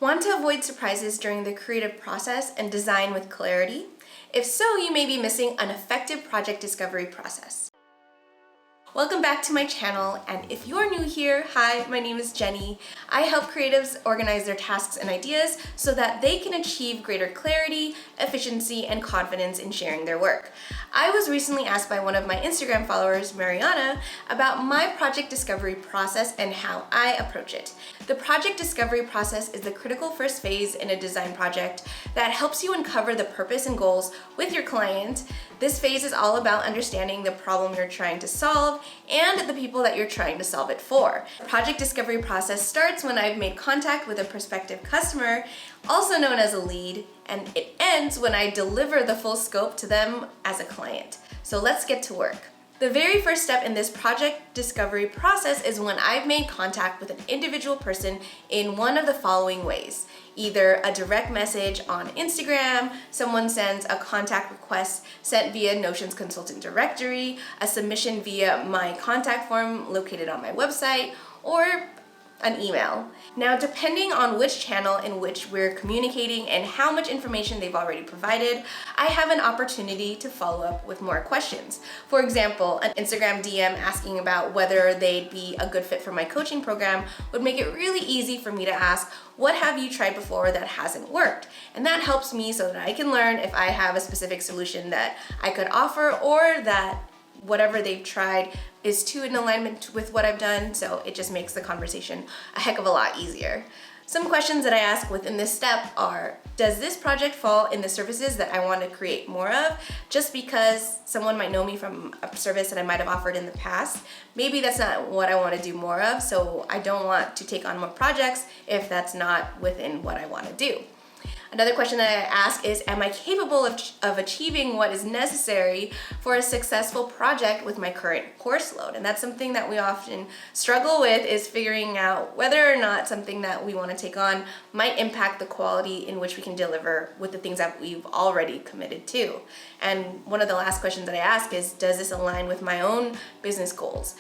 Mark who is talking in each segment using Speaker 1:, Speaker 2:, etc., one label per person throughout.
Speaker 1: Want to avoid surprises during the creative process and design with clarity? If so, you may be missing an effective project discovery process. Welcome back to my channel, and if you're new here, hi, my name is Jenny. I help creatives organize their tasks and ideas so that they can achieve greater clarity, efficiency, and confidence in sharing their work. I was recently asked by one of my Instagram followers, Mariana, about my project discovery process and how I approach it. The project discovery process is the critical first phase in a design project that helps you uncover the purpose and goals with your client. This phase is all about understanding the problem you're trying to solve and the people that you're trying to solve it for. The project discovery process starts when I've made contact with a prospective customer, also known as a lead, and it ends when I deliver the full scope to them as a client. So let's get to work. The very first step in this project discovery process is when I've made contact with an individual person in one of the following ways. Either a direct message on Instagram, someone sends a contact request sent via Notion's consultant directory, a submission via my contact form located on my website, or an email. Now, depending on which channel in which we're communicating and how much information they've already provided, I have an opportunity to follow up with more questions. For example, an Instagram DM asking about whether they'd be a good fit for my coaching program would make it really easy for me to ask, what have you tried before that hasn't worked? And that helps me so that I can learn if I have a specific solution that I could offer, or that whatever they've tried is too in alignment with what I've done, so it just makes the conversation a heck of a lot easier. Some questions that I ask within this step are, does this project fall in the services that I want to create more of? Just because someone might know me from a service that I might have offered in the past, maybe that's not what I want to do more of, so I don't want to take on more projects if that's not within what I want to do. Another question that I ask is, am I capable of achieving what is necessary for a successful project with my current course load? And that's something that we often struggle with, is figuring out whether or not something that we want to take on might impact the quality in which we can deliver with the things that we've already committed to. And one of the last questions that I ask is, does this align with my own business goals?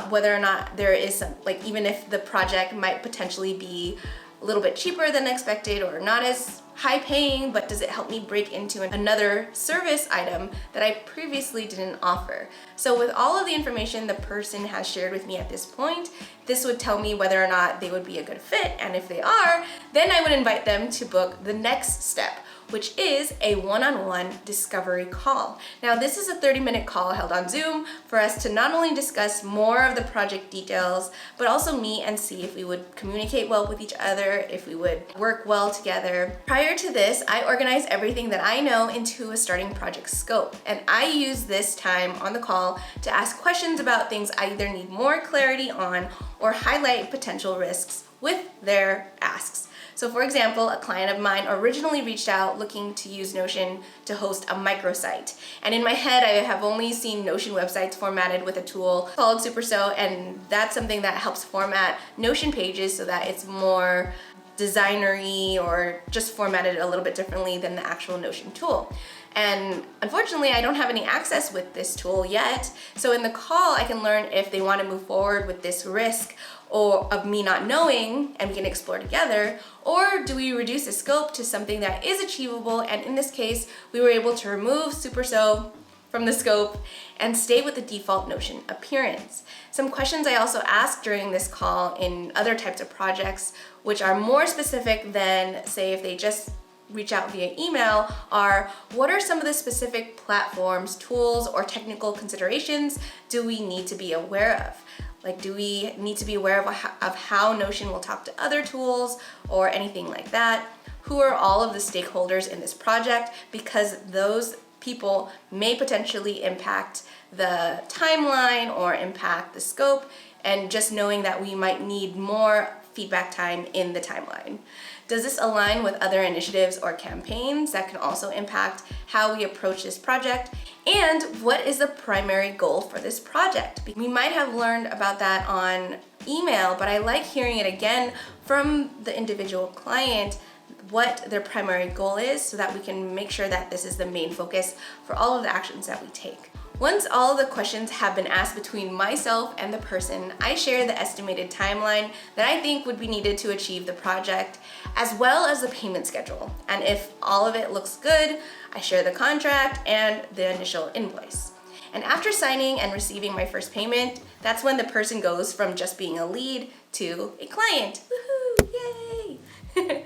Speaker 1: Whether or not there is some, like, even if the project might potentially be a little bit cheaper than expected or not as high paying, but does it help me break into another service item that I previously didn't offer? So with all of the information the person has shared with me at this point, this would tell me whether or not they would be a good fit, and if they are, then I would invite them to book the next step, which is a one-on-one discovery call. Now, this is a 30-minute call held on Zoom for us to not only discuss more of the project details, but also meet and see if we would communicate well with each other, if we would work well together. Prior to this, I organize everything that I know into a starting project scope, and I use this time on the call to ask questions about things I either need more clarity on or highlight potential risks with their asks. So for example, a client of mine originally reached out looking to use Notion to host a microsite. And in my head, I have only seen Notion websites formatted with a tool called SuperSo, and that's something that helps format Notion pages so that it's more designery or just formatted a little bit differently than the actual Notion tool. And unfortunately, I don't have any access with this tool yet. So in the call, I can learn if they want to move forward with this risk or of me not knowing, and we can explore together, or do we reduce the scope to something that is achievable? And in this case, we were able to remove SuperSo from the scope and stay with the default Notion appearance. Some questions I also ask during this call in other types of projects, which are more specific than, say, if they just reach out via email, are, what are some of the specific platforms, tools, or technical considerations do we need to be aware of? Like, do we need to be aware of how Notion will talk to other tools or anything like that? Who are all of the stakeholders in this project? Because those people may potentially impact the timeline or impact the scope, and just knowing that we might need more feedback time in the timeline. Does this align with other initiatives or campaigns that can also impact how we approach this project? And what is the primary goal for this project? We might have learned about that on email, but I like hearing it again from the individual client, what their primary goal is, so that we can make sure that this is the main focus for all of the actions that we take. Once all the questions have been asked between myself and the person, I share the estimated timeline that I think would be needed to achieve the project, as well as the payment schedule. And if all of it looks good, I share the contract and the initial invoice. And after signing and receiving my first payment, that's when the person goes from just being a lead to a client. Woohoo! Yay!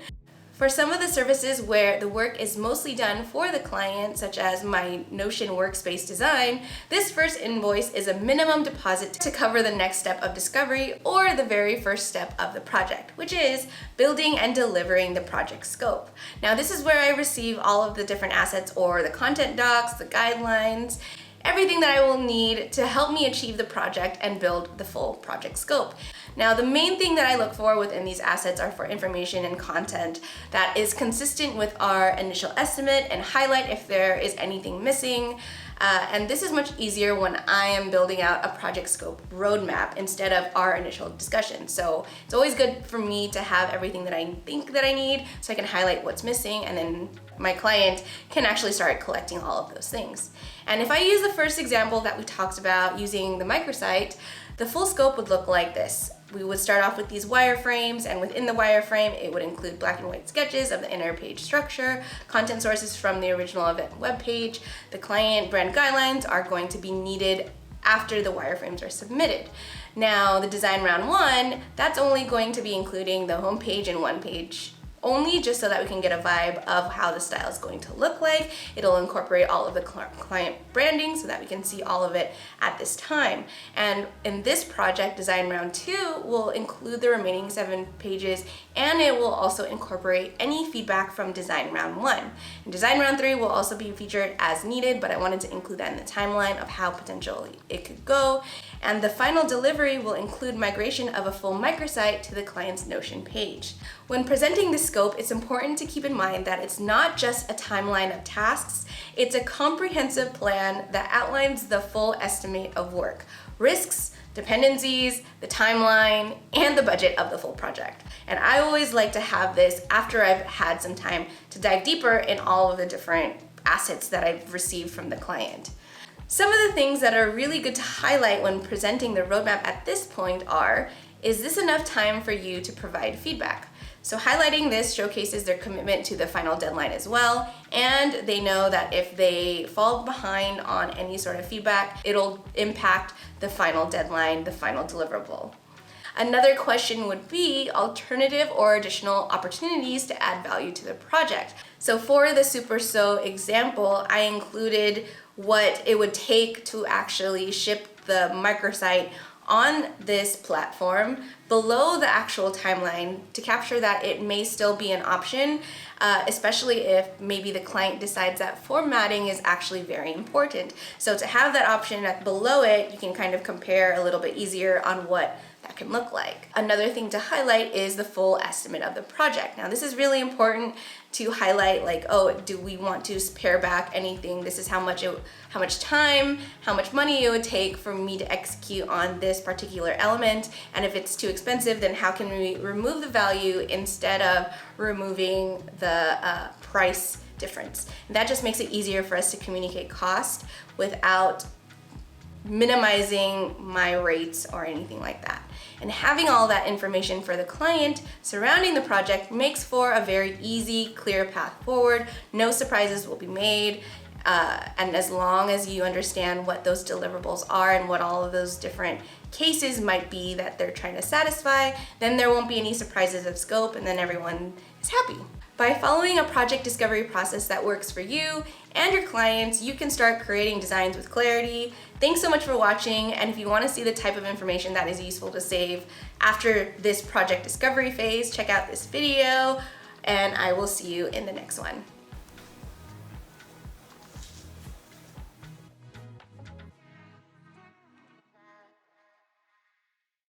Speaker 1: For some of the services where the work is mostly done for the client, such as my Notion workspace design, this first invoice is a minimum deposit to cover the next step of discovery or the very first step of the project, which is building and delivering the project scope. Now, this is where I receive all of the different assets or the content docs, the guidelines, everything that I will need to help me achieve the project and build the full project scope. Now, the main thing that I look for within these assets are for information and content that is consistent with our initial estimate and highlight if there is anything missing. And this is much easier when I am building out a project scope roadmap instead of our initial discussion. So it's always good for me to have everything that I think that I need so I can highlight what's missing, and then my client can actually start collecting all of those things. And if I use the first example that we talked about using the microsite, the full scope would look like this. We would start off with these wireframes, and within the wireframe, it would include black and white sketches of the inner page structure, content sources from the original event webpage. The client brand guidelines are going to be needed after the wireframes are submitted. Now, the design round one, that's only going to be including the home page and one page only, just so that we can get a vibe of how the style is going to look like. It'll incorporate all of the client branding so that we can see all of it at this time. And in this project, design round 2 will include the remaining 7 pages, and it will also incorporate any feedback from design round 1. And design round 3 will also be featured as needed, but I wanted to include that in the timeline of how potentially it could go. And the final delivery will include migration of a full microsite to the client's Notion page. When presenting the scope, it's important to keep in mind that it's not just a timeline of tasks, it's a comprehensive plan that outlines the full estimate of work, risks, dependencies, the timeline, and the budget of the full project. And I always like to have this after I've had some time to dive deeper in all of the different assets that I've received from the client. Some of the things that are really good to highlight when presenting the roadmap at this point are, is this enough time for you to provide feedback? So highlighting this showcases their commitment to the final deadline as well, and they know that if they fall behind on any sort of feedback, it'll impact the final deadline, the final deliverable. Another question would be alternative or additional opportunities to add value to the project. So for the Super So example, I included what it would take to actually ship the microsite on this platform below the actual timeline to capture that it may still be an option, especially if maybe the client decides that formatting is actually very important. So to have that option below it, you can kind of compare a little bit easier on what that can look like. Another thing to highlight is the full estimate of the project. Now, this is really important to highlight, like, oh, do we want to pare back anything? This is how much time, how much money it would take for me to execute on this particular element. And if it's too expensive, then how can we remove the value instead of removing the price difference? And that just makes it easier for us to communicate cost without minimizing my rates or anything like that. And having all that information for the client surrounding the project makes for a very easy, clear path forward. No surprises will be made. And as long as you understand what those deliverables are and what all of those different cases might be that they're trying to satisfy, then there won't be any surprises of scope, and then everyone is happy. By following a project discovery process that works for you and your clients, you can start creating designs with clarity. Thanks so much for watching, and if you want to see the type of information that is useful to save after this project discovery phase, check out this video, and I will see you in the next one.